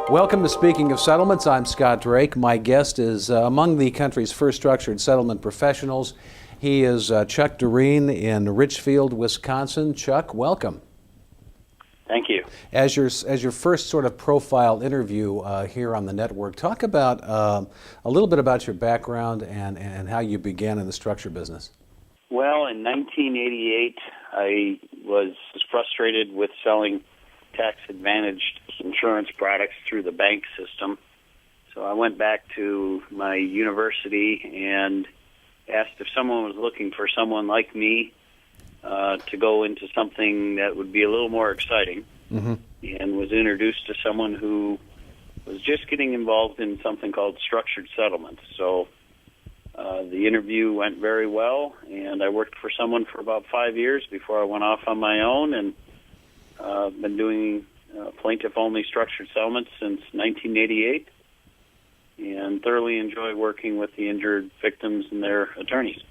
Welcome to Speaking of Settlements. I'm Scott Drake. My guest is among the country's first structured settlement professionals. He is Chuck Derenne in Richfield, Wisconsin. Chuck, welcome. Thank you. As your first sort of profile interview here on the network, talk about a little bit about your background and how you began in the structure business. Well, in 1988, I was frustrated with selling tax-advantaged insurance products through the bank system. So I went back to my university and asked if someone was looking for someone like me to go into something that would be a little more exciting, and was introduced to someone who was just getting involved in something called structured settlements. So the interview went very well, and I worked for someone for about 5 years before I went off on my own, and been doing plaintiff-only structured settlements since 1988, and thoroughly enjoy working with the injured victims and their attorneys.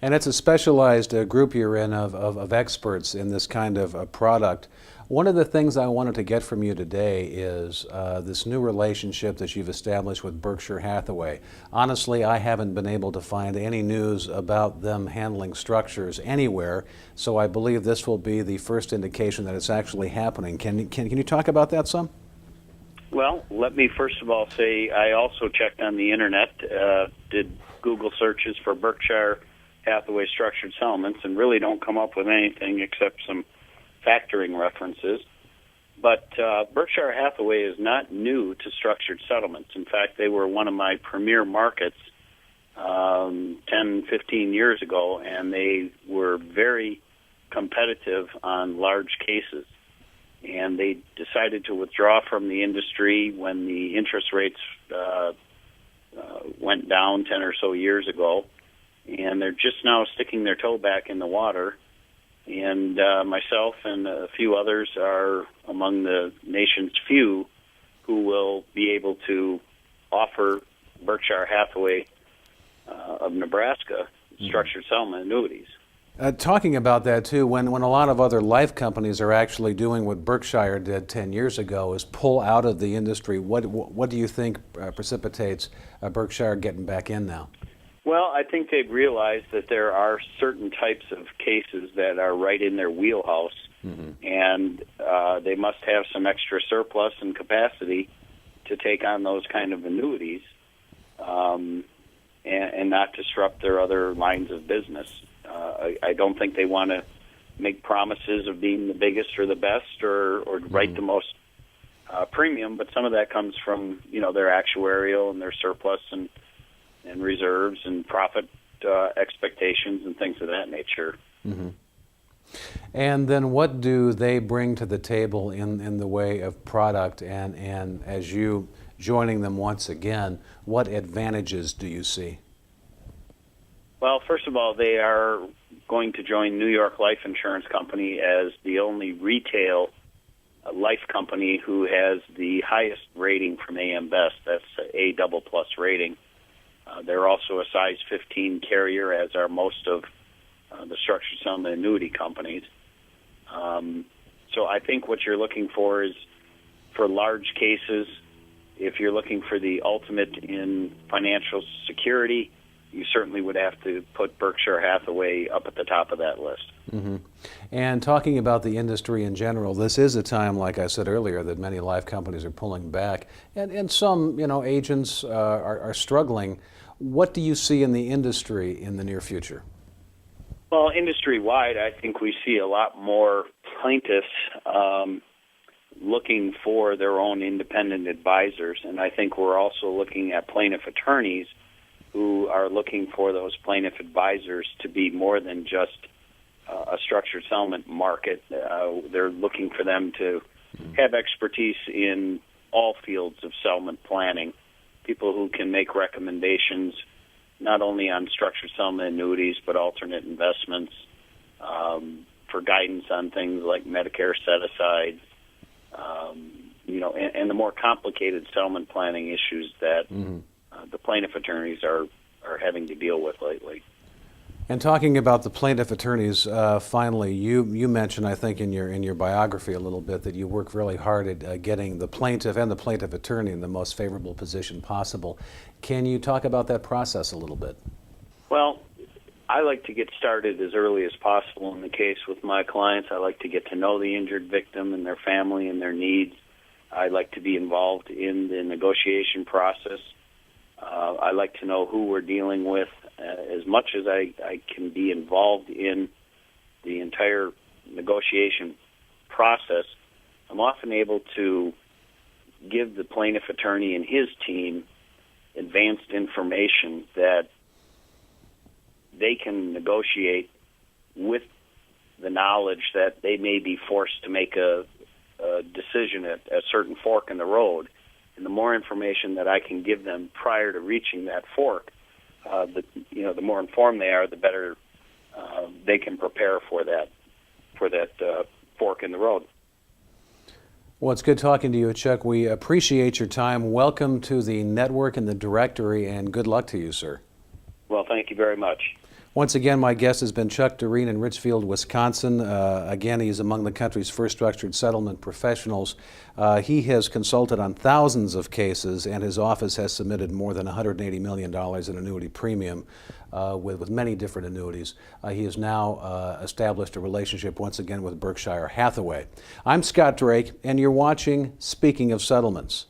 And it's a specialized group you're in of experts in this kind of product. One of the things I wanted to get from you today is this new relationship that you've established with Berkshire Hathaway. Honestly, I haven't been able to find any news about them handling structures anywhere, so I believe this will be the first indication that it's actually happening. Can you talk about that some? Well, let me first of all say I also checked on the internet, did Google searches for Berkshire Hathaway structured settlements, and really don't come up with anything except some factoring references. But Berkshire Hathaway is not new to structured settlements. In fact, they were one of my premier markets 10, 15 years ago, and they were very competitive on large cases. And they decided to withdraw from the industry when the interest rates went down 10 or so years ago. And they're just now sticking their toe back in the water. And myself and a few others are among the nation's few who will be able to offer Berkshire Hathaway of Nebraska structured settlement annuities. Talking about that too, when a lot of other life companies are actually doing what Berkshire did 10 years ago, is pull out of the industry, what do you think precipitates Berkshire getting back in now? Well, I think they've realized that there are certain types of cases that are right in their wheelhouse, and they must have some extra surplus and capacity to take on those kind of annuities and not disrupt their other lines of business. I don't think they want to make promises of being the biggest or the best or write the most premium, but some of that comes from their actuarial and their surplus and reserves and profit expectations and things of that nature. And then what do they bring to the table in the way of product, and as you joining them once again, what advantages do you see? Well, first of all, they are going to join New York Life Insurance Company as the only retail life company who has the highest rating from AM Best. That's A++ rating. They're also a size 15 carrier, as are most of the structured settlement annuity companies. So I think what you're looking for is, for large cases, if you're looking for the ultimate in financial security, you certainly would have to put Berkshire Hathaway up at the top of that list. And talking about the industry in general, this is a time, like I said earlier, that many life companies are pulling back, and some agents are struggling. What do you see in the industry in the near future? Well, industry-wide, I think we see a lot more plaintiffs looking for their own independent advisors, and I think we're also looking at plaintiff attorneys who are looking for those plaintiff advisors to be more than just a structured settlement market. They're looking for them to have expertise in all fields of settlement planning, people who can make recommendations not only on structured settlement annuities but alternate investments, for guidance on things like Medicare set-asides, and the more complicated settlement planning issues that the plaintiff attorneys are having to deal with lately. And talking about the plaintiff attorneys, finally, you mentioned, I think, in your biography a little bit that you work really hard at getting the plaintiff and the plaintiff attorney in the most favorable position possible. Can you talk about that process a little bit? Well, I like to get started as early as possible in the case with my clients. I like to get to know the injured victim and their family and their needs. I like to be involved in the negotiation process. I like to know who we're dealing with. As much as I can be involved in the entire negotiation process, I'm often able to give the plaintiff attorney and his team advanced information that they can negotiate with the knowledge that they may be forced to make a decision at a certain fork in the road. And the more information that I can give them prior to reaching that fork, the more informed they are, the better they can prepare for that fork in the road. Well, it's good talking to you, Chuck. We appreciate your time. Welcome to the network and the directory, and good luck to you, sir. Well, thank you very much. Once again, my guest has been Chuck Derenne in Richfield, Wisconsin. Again, he's among the country's first structured settlement professionals. He has consulted on thousands of cases, and his office has submitted more than $180 million in annuity premium with many different annuities. He has now established a relationship once again with Berkshire Hathaway. I'm Scott Drake, and you're watching Speaking of Settlements.